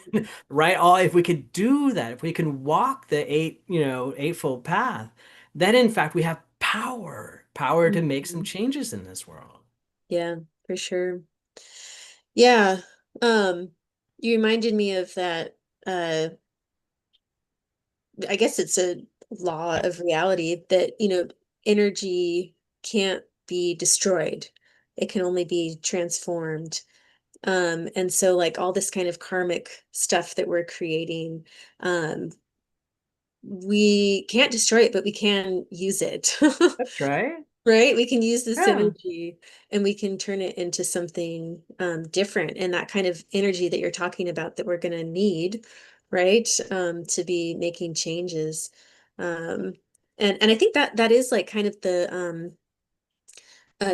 right all. If we could do that, if we can walk the eightfold path, then in fact we have power to make some Mhm. changes in this world. Yeah, for sure. Yeah. Um, you reminded me of that, I guess it's a law of reality that, energy can't be destroyed. It can only be transformed. And so like all this kind of karmic stuff that we're creating, um, we can't destroy it, but we can use it. That's right. Right? We can use this Yeah. energy and we can turn it into something different. And that kind of energy that you're talking about that we're going to need, right? To be making changes. Um, And I think that that is like kind of the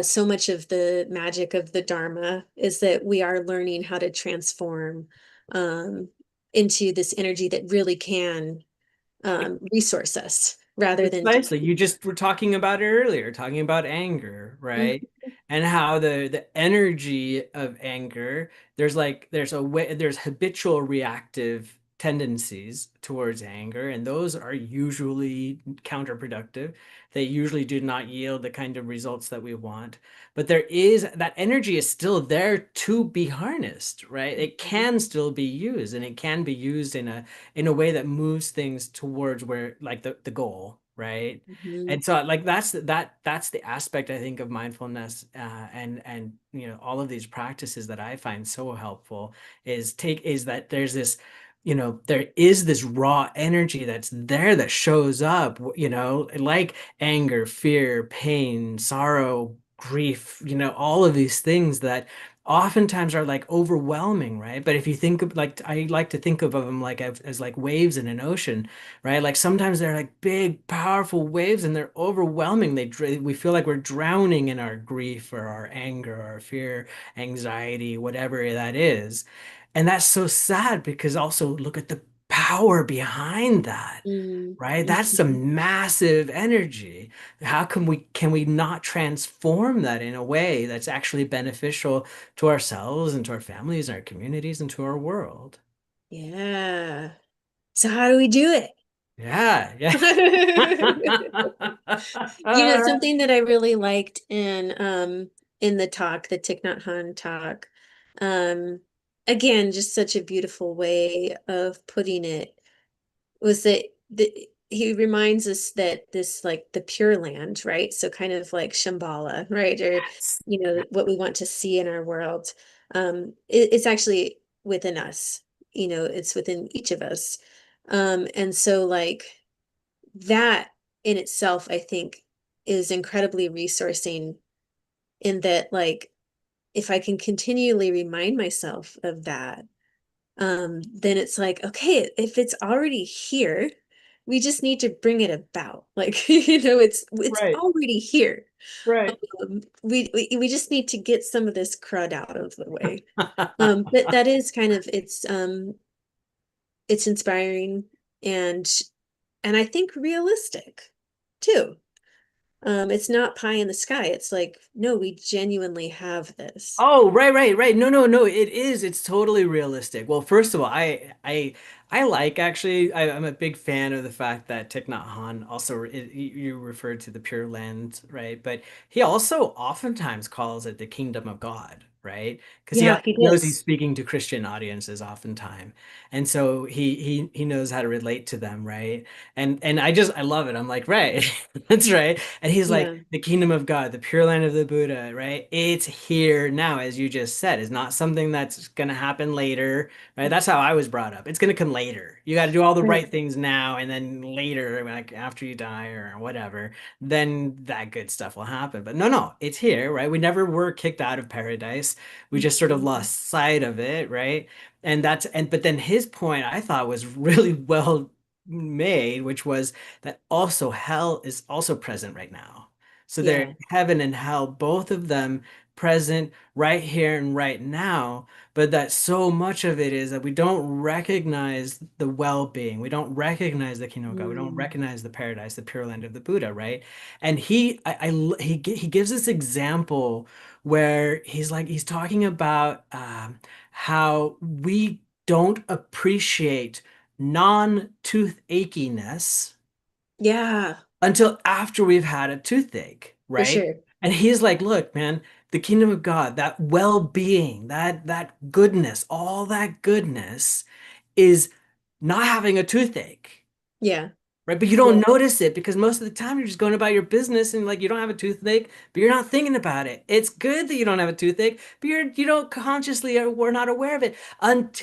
so much of the magic of the Dharma is that we are learning how to transform um into this energy that really can resource us rather than Precisely. You just were talking about it earlier, talking about anger, right? Mhm, And how the energy of anger, there's a way there's habitual reactive tendencies towards anger, and those are usually counterproductive. They usually do not yield the kind of results that we want. But there is that energy is still there to be harnessed, right? It mhm, can still be used, and it can be used in a way that moves things towards where like the goal, right? mhm, And so like that's the aspect I think of mindfulness and you know all of these practices that I find so helpful is that there's this you know there is this raw energy that's there that shows up you know like anger, fear, pain, sorrow, grief, you know, all of these things that oftentimes are like overwhelming, right? But if you think of like I like to think of them like as like waves in an ocean, right? Like sometimes they're like big, powerful waves and they're overwhelming. We feel like we're drowning in our grief or our anger or our fear, anxiety, whatever that is. And that's so sad because also look at the power behind that. mhm, Right? That's mhm. some massive energy. How can we not transform that in a way that's actually beneficial to ourselves and to our families and our communities and to our world? Yeah. So how do we do it? Yeah, yeah. You know, something that I really liked in the talk, the Thich Nhat Hanh talk, um, again, just such a beautiful way of putting it was that he reminds us that this like the Pure Land, right? So kind of like Shambhala, right? Or Yes. you know, what we want to see in our world. It's actually within us, you know, it's within each of us. And so like that in itself, I think, is incredibly resourcing in that, like, if I can continually remind myself of that, then it's like, okay, if it's already here, we just need to bring it about. Like, you know, it's Right, already here. right. We just need to get some of this crud out of the way. But that is kind of it's inspiring and and I think realistic too. It's not pie in the sky. It's like, no, we genuinely have this. Oh, right, right, right. No, no, no. It is. It's totally realistic. Well, first of all, I like actually. I'm a big fan of the fact that Thich Nhat Hanh also you referred to the Pure Land, right? But he also oftentimes calls it the kingdom of God, right? Because Yeah, he he knows he's does. speaking to Christian audiences oftentimes, and so he knows how to relate to them, right? And I love it. I'm like, right, that's right. And he's like, Yeah. the kingdom of God, the pure land of the Buddha, right? It's here now, as you just said. It's not something that's going to happen later, right? That's how I was brought up. It's going to come later. You got to do all the Right. right things now, and then later, like after you die or whatever, then that good stuff will happen. But no, no, it's here, right? We never were kicked out of paradise. We just sort of Mhm. lost sight of it, right? But then his point I thought was really well made, which was that also hell is also present right now. So there, Yeah. heaven and hell, both of them present right here and right now, but that so much of it is that we don't recognize the well-being. We don't recognize the kingdom of God. We don't Mm. recognize the paradise, the pure land of the Buddha, right? And he gives this example where he's talking about how we don't appreciate non-tooth achiness Yeah, until after we've had a toothache, for right? sure. And he's like, look, man, the kingdom of God, that well-being, that goodness, all that goodness is not having a toothache. Yeah. Right, but you Yeah. don't notice it because most of the time you're just going about your business and like you don't have a toothache, but you're not thinking about it. It's good that you don't have a toothache, but you don't consciously or we're not aware of it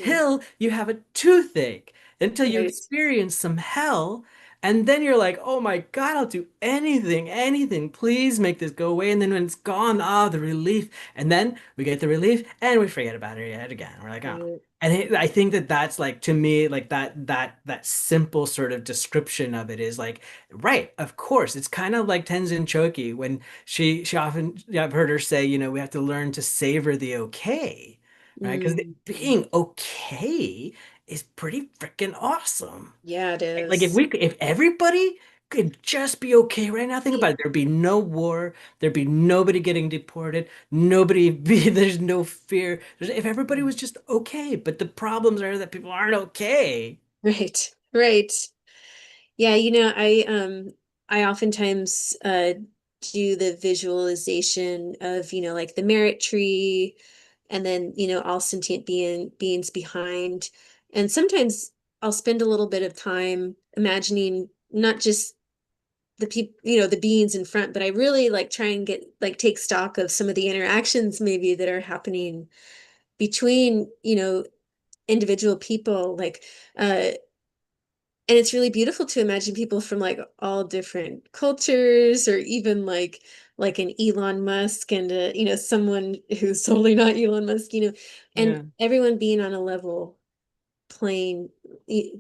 Yeah. until you have a toothache, until you Right. experience some hell, And then you're like, oh my God, I'll do anything, anything. Please make this go away. And then when it's gone, ah, the relief. And then we get the relief and we forget about it yet again. We're like, oh. Right. And I think that that's like to me, like that simple sort of description of it is like, right, of course. It's kind of like Tenzin Choki when she often, yeah, I've heard her say, we have to learn to savor the okay, right? Because Mm. being okay is pretty freaking awesome. Yeah, it Like is. if everybody could just be okay right now, think about it. There'd be no war, there'd be nobody getting deported, nobody be there's no fear. If everybody was just okay, but the problems are that people aren't okay. Right. Right. Yeah, I oftentimes do the visualization of, like the merit tree and then, all sentient beings behind. And sometimes I'll spend a little bit of time imagining not just the people, the beings in front, but I really like try and take stock of some of the interactions maybe that are happening between, individual people, uh and it's really beautiful to imagine people from like all different cultures, or even like an Elon Musk and someone who's totally not Elon Musk, and Yeah. everyone being on a level playing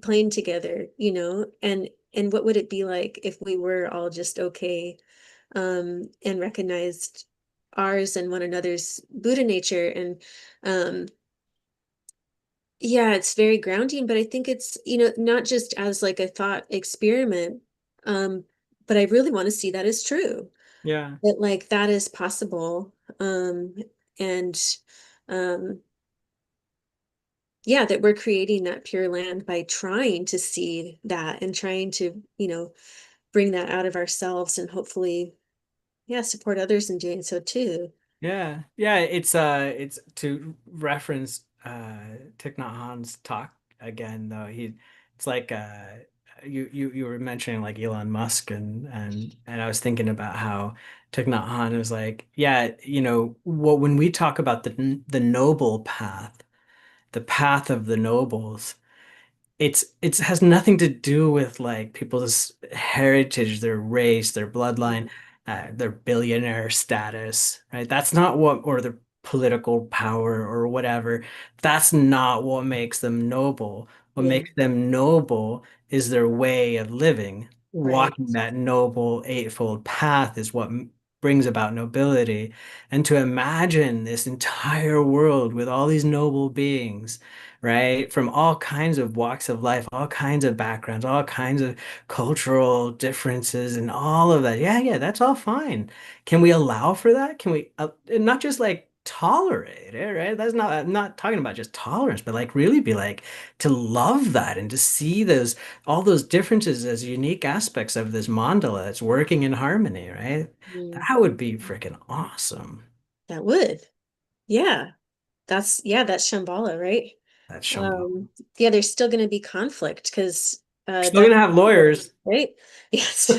playing together, and what would it be like if we were all just okay, and recognized ours and one another's Buddha nature. And yeah, it's very grounding, but I think it's, not just as like a thought experiment, um, but I really want to see that as true, Yeah. that like that is possible. And um, yeah, that we're creating that pure land by trying to see that and trying to, bring that out of ourselves and hopefully, yeah, support others in doing so too. Yeah. Yeah, it's to reference Thich Nhat Hanh's talk again though. It's like you were mentioning like Elon Musk and I was thinking about how Thich Nhat Hanh was like, yeah, what when we talk about the noble path, the path of the nobles, it's has nothing to do with like people's heritage, their race, their bloodline, their billionaire status, right? That's not what, or their political power or whatever. That's not what makes them noble. What Yeah, makes them noble is their way of living. right, Walking that noble eightfold path is what brings about nobility. And to imagine this entire world with all these noble beings, right? From all kinds of walks of life, all kinds of backgrounds, all kinds of cultural differences, and all of that. Yeah, yeah, that's all fine. Can we allow for that? Can we and not just like tolerate it, right? That's not, I'm not talking about just tolerance, but like really be like to love that and to see those all those differences as unique aspects of this mandala that's working in harmony, right? mm, That would be freaking awesome. that would, yeah, that's Shambhala, right? That's Shambhala. Um, yeah, there's still going to be conflict because Still that's gonna have lawyers. right. Yes.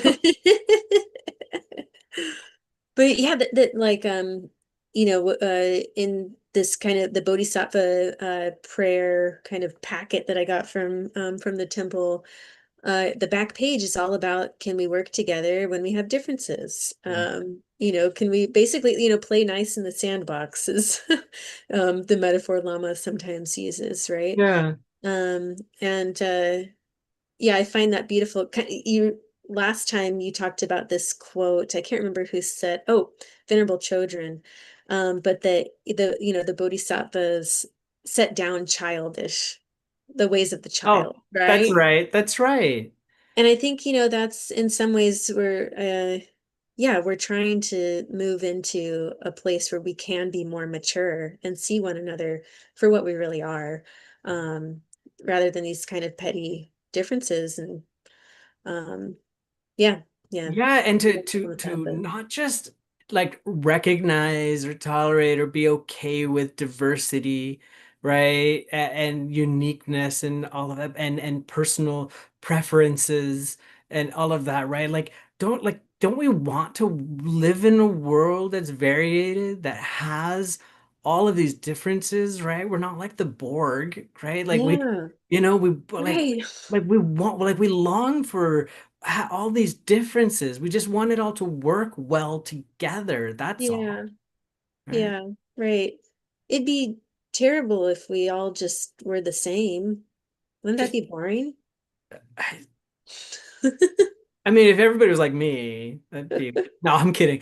But yeah, that like in this kind of the Bodhisattva prayer kind of packet that I got from the temple, the back page is all about, can we work together when we have differences? Can we basically, play nice in the sandbox is the metaphor Lama sometimes uses, right? Yeah. And yeah, I find that beautiful. You last time you talked about this quote, I can't remember who said, oh, Venerable Chodron, but the Bodhisattvas set down childish, the ways of the Oh, child, that's right? right. That's right. And I think, that's in some ways where yeah, we're trying to move into a place where we can be more mature and see one another for what we really are, um, rather than these kind of petty differences. And um, yeah, yeah, Yeah, and to on to the path to of, not just like recognize or tolerate or be okay with diversity, right? And uniqueness and all of that and personal preferences and all of that, right? Don't we want to live in a world that's variated, that has all of these differences, right? We're not like the Borg, right? Like we, yeah, we right. like we want like we long for all these differences. We just want it all to work well together. That's all, Yeah. right? Yeah. Right. It'd be terrible if we all just were the same. Wouldn't that Just, be boring? I, I mean, if everybody was like me, that'd be, no, I'm kidding.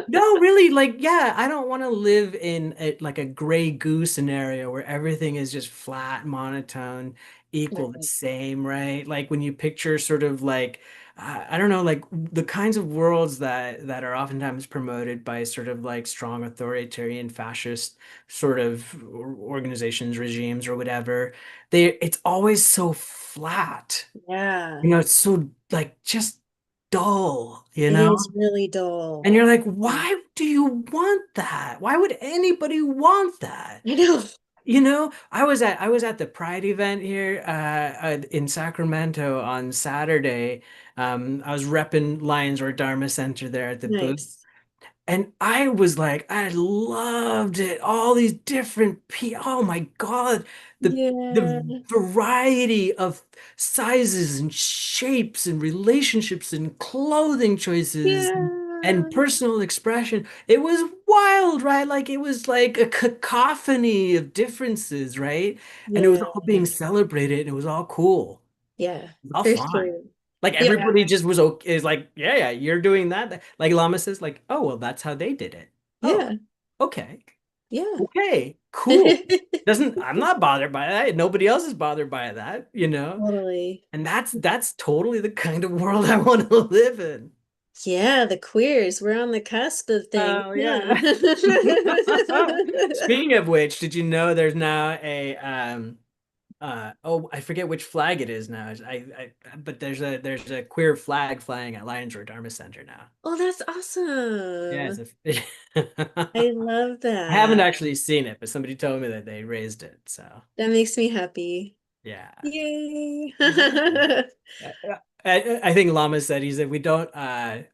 No, really, like, yeah, I don't want to live in like a gray goo scenario where everything is just flat, monotone, equal, the Right. same, right? Like when you picture sort of like, I don't know, like the kinds of worlds that are oftentimes promoted by sort of like strong authoritarian fascist sort of organizations, regimes, or whatever. It's always so flat. Yeah. It's so like just dull, It is really dull. and you're like, Yeah. why do you want that? Why would anybody want that? I know. I was at the Pride event here in Sacramento on Saturday. I was repping Lions or Dharma Center there at the booth. Nice. And I was like, I loved it. All these different oh my God, the Yeah. variety of sizes and shapes and relationships and clothing choices and Yeah. personal expression. It was wild, right? Like it was like a cacophony of differences, right? And it was Yeah. all being celebrated and it was all cool. Yeah. It was all For fun. sure. Like Yeah. everybody just was okay, is like, yeah, yeah, you're doing that. Like Lama says, like, oh, well, that's how they did it. Oh, Yeah. okay. Yeah. Okay, cool. I'm not bothered by that. Nobody else is bothered by that. Totally. And that's totally the kind of world I want to live in. Yeah, the queers. We're on the cusp of things. Oh Yeah. yeah. Speaking of which, did you know there's now a oh, I forget which flag it is now. But there's a queer flag flying at Lions Road Dharma Center now. Oh, that's Yeah, awesome. it's a I love I haven't that. actually seen it, but somebody told me that they raised it. So That makes me happy. yeah. Yay. I think Lama said he said we don't the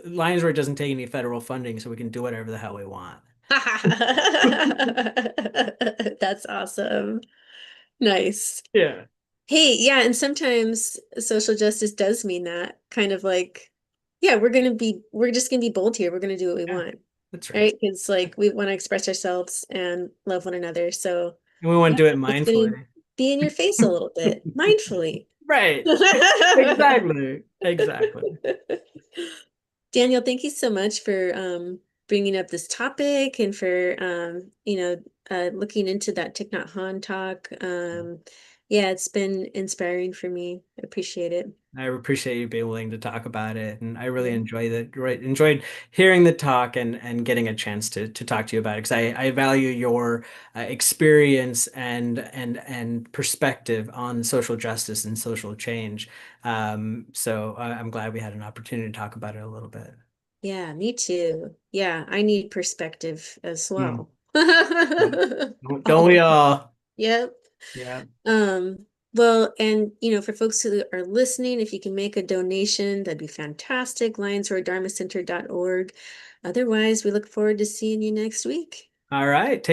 Lions Road doesn't take any federal funding, so we can do whatever the hell we want. That's awesome. Nice. Yeah. Hey, yeah, and sometimes social justice does mean that kind of like, yeah, we're just gonna be bold here. We're gonna do what we Yeah, want, that's right. right? It's like we want to express ourselves and love one another. So And we want yeah, to do it it's gonna mindfully. be in your face a little bit, mindfully. Right. Exactly. Exactly. Daniel, thank you so much for bringing up this topic and for looking into that Thich Nhat Hanh talk. Yeah, it's been inspiring for me. I appreciate it. I appreciate you being willing to talk about it, and I really Yeah. enjoyed hearing the talk and getting a chance to talk to you about it because I value your experience and perspective on social justice and social change. So I'm glad we had an opportunity to talk about it a little bit. Yeah, me too. Yeah, I need perspective as Mm. well. Don't we All. all? Yep. Yeah. Well, and for folks who are listening, if you can make a donation, that'd be fantastic. Lionsroardharmacenter.org. Otherwise, we look forward to seeing you next week. All right.